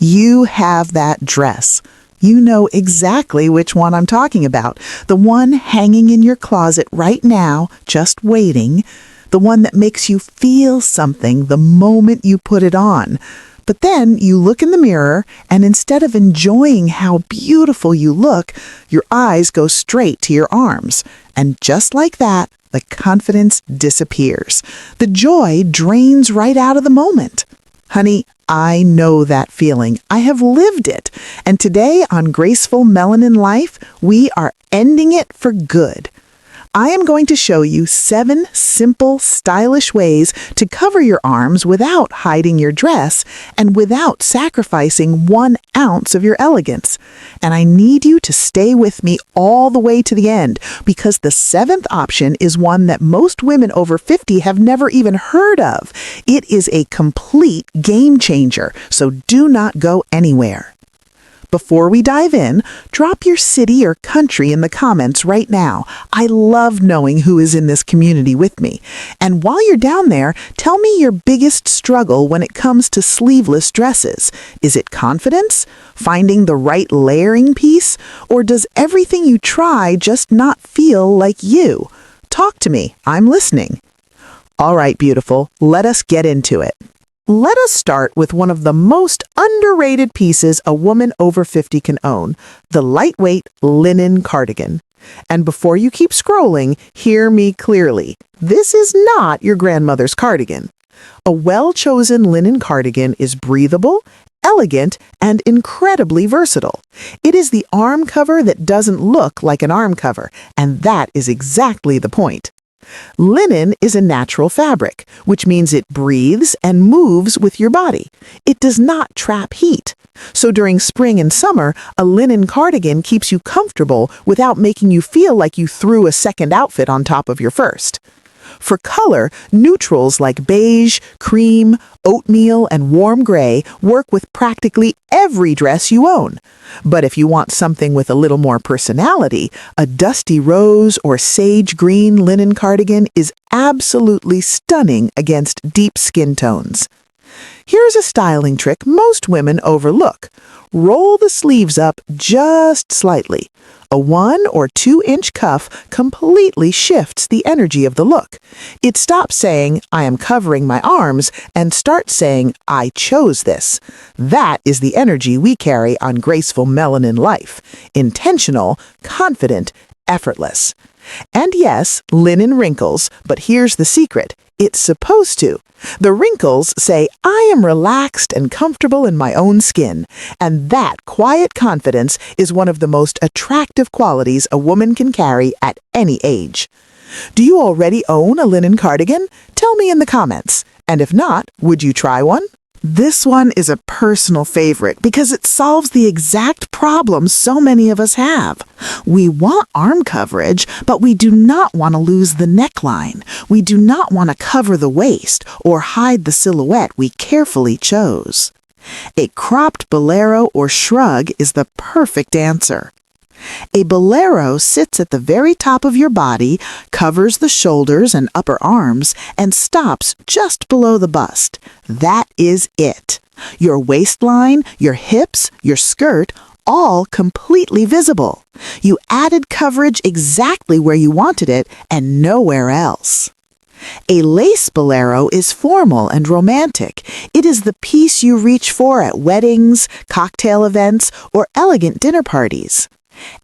You have that dress. You know exactly which one I'm talking about. The one hanging in your closet right now, just waiting. The one that makes you feel something the moment you put it on. But then you look in the mirror, and instead of enjoying how beautiful you look, your eyes go straight to your arms. And just like that, the confidence disappears. The joy drains right out of the moment. Honey, I know that feeling. I have lived it. And today on Graceful Melanin Life, we are ending it for good. I am going to show you 7 simple, stylish ways to cover your arms without hiding your dress and without sacrificing 1 ounce of your elegance. And I need you to stay with me all the way to the end because the 7th option is one that most women over 50 have never even heard of. It is a complete game changer, so do not go anywhere. Before we dive in, drop your city or country in the comments right now. I love knowing who is in this community with me. And while you're down there, tell me your biggest struggle when it comes to sleeveless dresses. Is it confidence? Finding the right layering piece? Or does everything you try just not feel like you? Talk to me. I'm listening. All right, beautiful. Let us get into it. Let us start with one of the most underrated pieces a woman over 50 can own, the lightweight linen cardigan. And before you keep scrolling, hear me clearly. This is not your grandmother's cardigan. A well-chosen linen cardigan is breathable, elegant, and incredibly versatile. It is the arm cover that doesn't look like an arm cover, and that is exactly the point. Linen is a natural fabric, which means it breathes and moves with your body. It does not trap heat. So during spring and summer, a linen cardigan keeps you comfortable without making you feel like you threw a second outfit on top of your first. For color, neutrals like beige, cream, oatmeal, and warm gray work with practically every dress you own. But if you want something with a little more personality, a dusty rose or sage green linen cardigan is absolutely stunning against deep skin tones. Here's a styling trick most women overlook. Roll the sleeves up just slightly. A 1 or 2 inch cuff completely shifts the energy of the look. It stops saying, I am covering my arms, and starts saying, I chose this. That is the energy we carry on Graceful Melanin Life. Intentional, confident, effortless. And yes, linen wrinkles, but here's the secret. It's supposed to. The wrinkles say, I am relaxed and comfortable in my own skin. And that quiet confidence is one of the most attractive qualities a woman can carry at any age. Do you already own a linen cardigan? Tell me in the comments. And if not, would you try one? This one is a personal favorite because it solves the exact problem so many of us have. We want arm coverage, but we do not want to lose the neckline. We do not want to cover the waist or hide the silhouette we carefully chose. A cropped bolero or shrug is the perfect answer. A bolero sits at the very top of your body, covers the shoulders and upper arms, and stops just below the bust. That is it. Your waistline, your hips, your skirt, all completely visible. You added coverage exactly where you wanted it and nowhere else. A lace bolero is formal and romantic. It is the piece you reach for at weddings, cocktail events, or elegant dinner parties.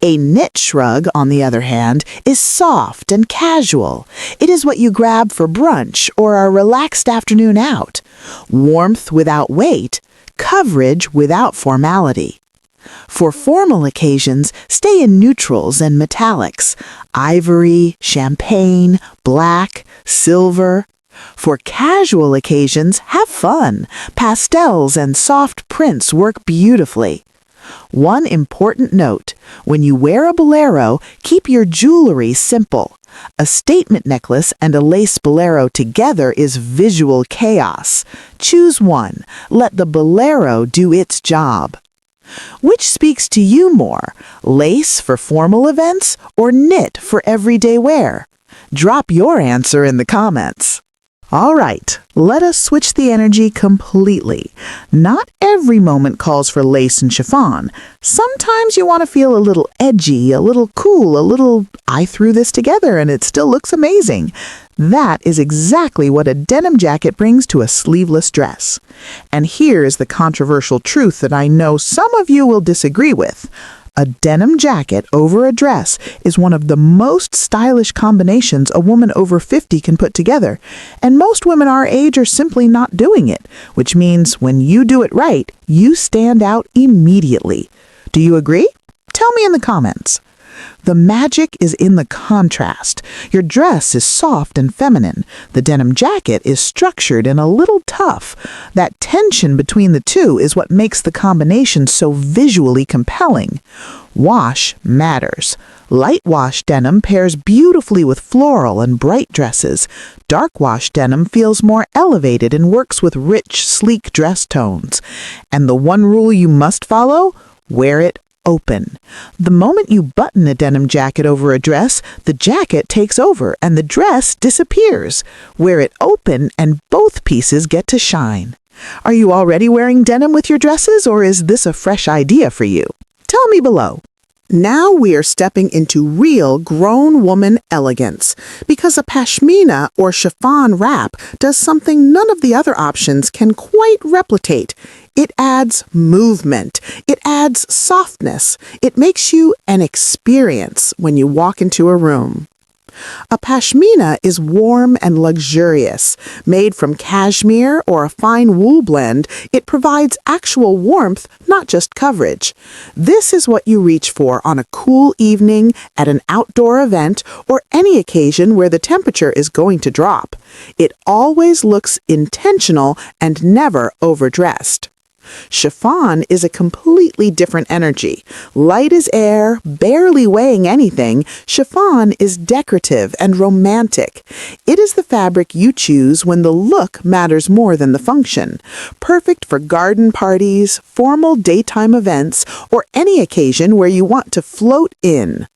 A knit shrug, on the other hand, is soft and casual. It is what you grab for brunch or a relaxed afternoon out. Warmth without weight, coverage without formality. For formal occasions, stay in neutrals and metallics, ivory, champagne, black, silver. For casual occasions, have fun. Pastels and soft prints work beautifully. One important note, when you wear a bolero, keep your jewelry simple. A statement necklace and a lace bolero together is visual chaos. Choose one. Let the bolero do its job. Which speaks to you more, lace for formal events or knit for everyday wear? Drop your answer in the comments. All right, let us switch the energy completely. Not every moment calls for lace and chiffon. Sometimes you want to feel a little edgy, a little cool, a little, I threw this together and it still looks amazing. That is exactly what a denim jacket brings to a sleeveless dress. And here is the controversial truth that I know some of you will disagree with. A denim jacket over a dress is one of the most stylish combinations a woman over 50 can put together, and most women our age are simply not doing it, which means when you do it right, you stand out immediately. Do you agree? Tell me in the comments. The magic is in the contrast. Your dress is soft and feminine. The denim jacket is structured and a little tough. That tension between the two is what makes the combination so visually compelling. Wash matters. Light wash denim pairs beautifully with floral and bright dresses. Dark wash denim feels more elevated and works with rich, sleek dress tones. And the one rule you must follow? Wear it open. The moment you button a denim jacket over a dress, the jacket takes over and the dress disappears. Wear it open and both pieces get to shine. Are you already wearing denim with your dresses, or is this a fresh idea for you? Tell me below. Now we are stepping into real grown woman elegance, because a pashmina or chiffon wrap does something none of the other options can quite replicate. It adds movement. It adds softness. It makes you an experience when you walk into a room. A pashmina is warm and luxurious. Made from cashmere or a fine wool blend, it provides actual warmth, not just coverage. This is what you reach for on a cool evening, at an outdoor event, or any occasion where the temperature is going to drop. It always looks intentional and never overdressed. Chiffon is a completely different energy. Light as air, barely weighing anything, chiffon is decorative and romantic. It is the fabric you choose when the look matters more than the function. Perfect for garden parties, formal daytime events, or any occasion where you want to float in.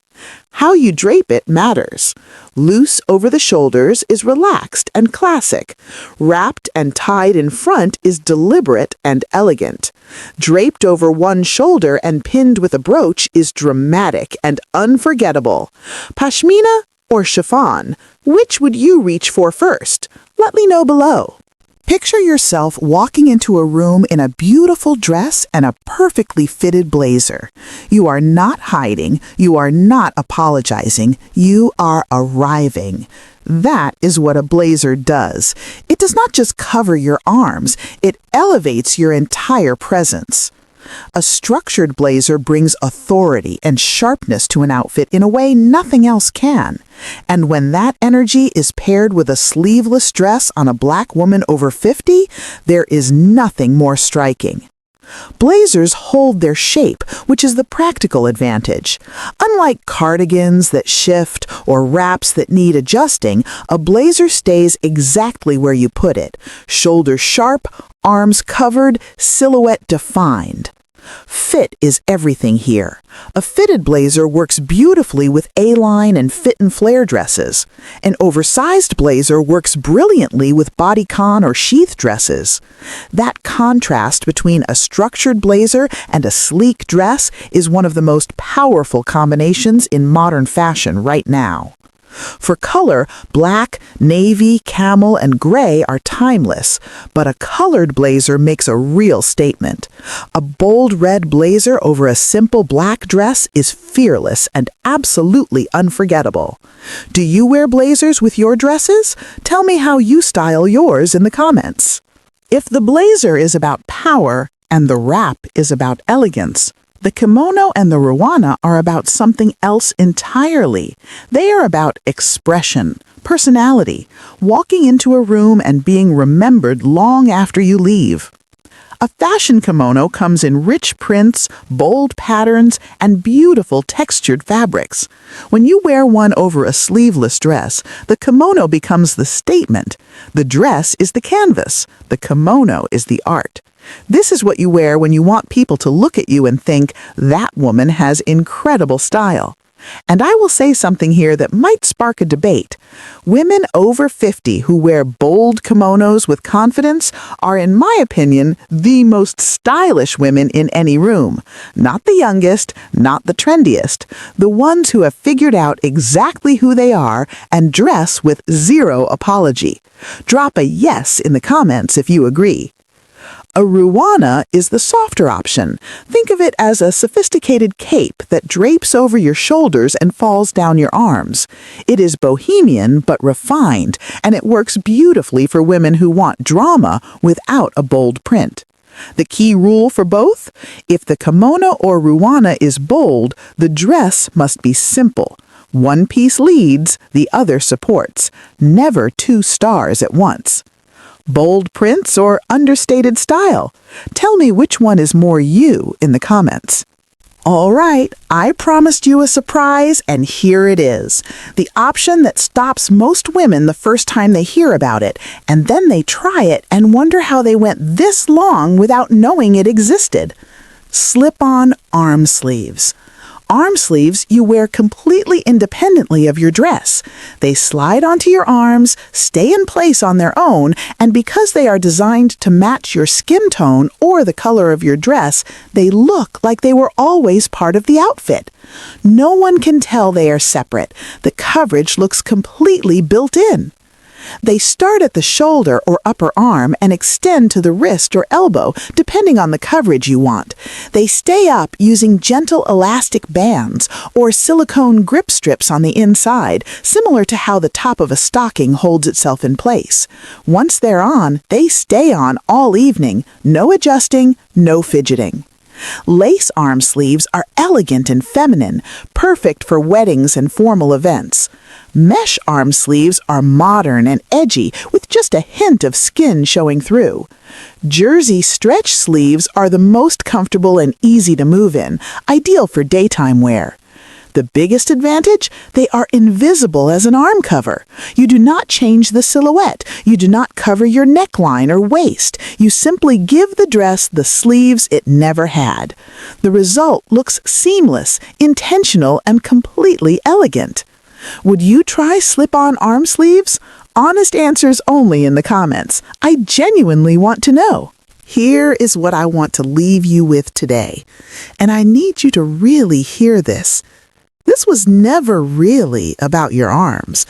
How you drape it matters. Loose over the shoulders is relaxed and classic. Wrapped and tied in front is deliberate and elegant. Draped over one shoulder and pinned with a brooch is dramatic and unforgettable. Pashmina or chiffon, which would you reach for first? Let me know below. Picture yourself walking into a room in a beautiful dress and a perfectly fitted blazer. You are not hiding, you are not apologizing, you are arriving. That is what a blazer does. It does not just cover your arms, it elevates your entire presence. A structured blazer brings authority and sharpness to an outfit in a way nothing else can. And when that energy is paired with a sleeveless dress on a black woman over 50, there is nothing more striking. Blazers hold their shape, which is the practical advantage. Unlike cardigans that shift or wraps that need adjusting, a blazer stays exactly where you put it. Shoulders sharp, arms covered, silhouette defined. Fit is everything here. A fitted blazer works beautifully with A-line and fit and flare dresses. An oversized blazer works brilliantly with bodycon or sheath dresses. That contrast between a structured blazer and a sleek dress is one of the most powerful combinations in modern fashion right now. For color, black, navy, camel, and gray are timeless, but a colored blazer makes a real statement. A bold red blazer over a simple black dress is fearless and absolutely unforgettable. Do you wear blazers with your dresses? Tell me how you style yours in the comments. If the blazer is about power and the wrap is about elegance, the kimono and the ruana are about something else entirely. They are about expression, personality, walking into a room and being remembered long after you leave. A fashion kimono comes in rich prints, bold patterns, and beautiful textured fabrics. When you wear one over a sleeveless dress, the kimono becomes the statement. The dress is the canvas. The kimono is the art. This is what you wear when you want people to look at you and think, that woman has incredible style. And I will say something here that might spark a debate. Women over 50 who wear bold kimonos with confidence are, in my opinion, the most stylish women in any room. Not the youngest, not the trendiest. The ones who have figured out exactly who they are and dress with zero apology. Drop a yes in the comments if you agree. A ruana is the softer option. Think of it as a sophisticated cape that drapes over your shoulders and falls down your arms. It is bohemian but refined, and it works beautifully for women who want drama without a bold print. The key rule for both? If the kimono or ruana is bold, the dress must be simple. One piece leads, the other supports. Never two stars at once. Bold prints or understated style? Tell me which one is more you in the comments. All right, I promised you a surprise, and here it is. The option that stops most women the first time they hear about it, and then they try it and wonder how they went this long without knowing it existed. Slip-on arm sleeves. Arm sleeves you wear completely independently of your dress. They slide onto your arms, stay in place on their own, and because they are designed to match your skin tone or the color of your dress, they look like they were always part of the outfit. No one can tell they are separate. The coverage looks completely built in. They start at the shoulder or upper arm and extend to the wrist or elbow, depending on the coverage you want. They stay up using gentle elastic bands or silicone grip strips on the inside, similar to how the top of a stocking holds itself in place. Once they're on, they stay on all evening. No adjusting, no fidgeting. Lace arm sleeves are elegant and feminine, perfect for weddings and formal events. Mesh arm sleeves are modern and edgy, with just a hint of skin showing through. Jersey stretch sleeves are the most comfortable and easy to move in, ideal for daytime wear. The biggest advantage? They are invisible as an arm cover. You do not change the silhouette. You do not cover your neckline or waist. You simply give the dress the sleeves it never had. The result looks seamless, intentional, and completely elegant. Would you try slip-on arm sleeves? Honest answers only in the comments. I genuinely want to know. Here is what I want to leave you with today, and I need you to really hear this. This was never really about your arms.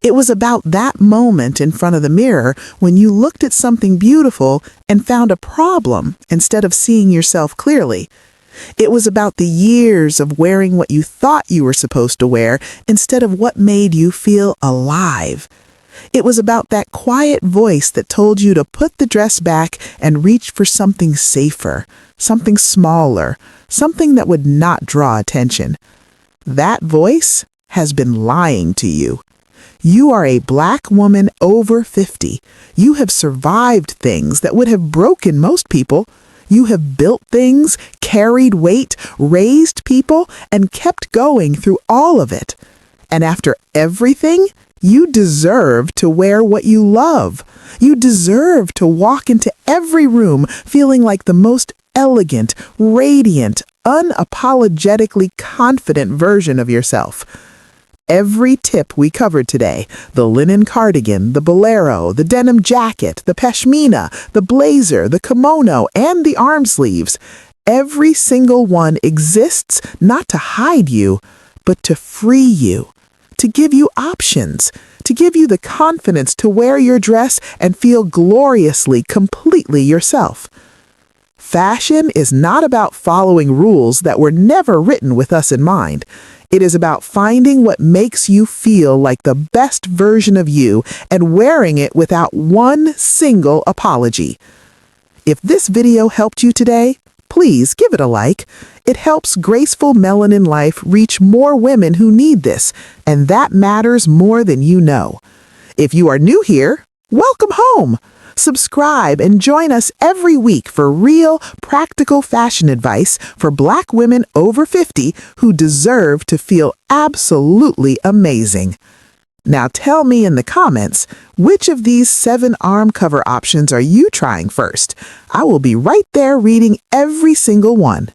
It was about that moment in front of the mirror when you looked at something beautiful and found a problem instead of seeing yourself clearly. It was about the years of wearing what you thought you were supposed to wear instead of what made you feel alive. It was about that quiet voice that told you to put the dress back and reach for something safer, something smaller, something that would not draw attention. That voice has been lying to you. You are a Black woman over 50. You have survived things that would have broken most people. You have built things, carried weight, raised people, and kept going through all of it. And after everything, you deserve to wear what you love. You deserve to walk into every room feeling like the most elegant, radiant, unapologetically confident version of yourself. Every tip we covered today, the linen cardigan, the bolero, the denim jacket, the pashmina, the blazer, the kimono, and the arm sleeves, every single one exists not to hide you, but to free you, to give you options, to give you the confidence to wear your dress and feel gloriously, completely yourself. Fashion is not about following rules that were never written with us in mind. It is about finding what makes you feel like the best version of you and wearing it without one single apology. If this video helped you today, please give it a like. It helps Graceful Melanin Life reach more women who need this, and that matters more than you know. If you are new here, welcome home. Subscribe and join us every week for real, practical fashion advice for Black women over 50 who deserve to feel absolutely amazing. Now tell me in the comments, which of these 7 arm cover options are you trying first? I will be right there reading every single one.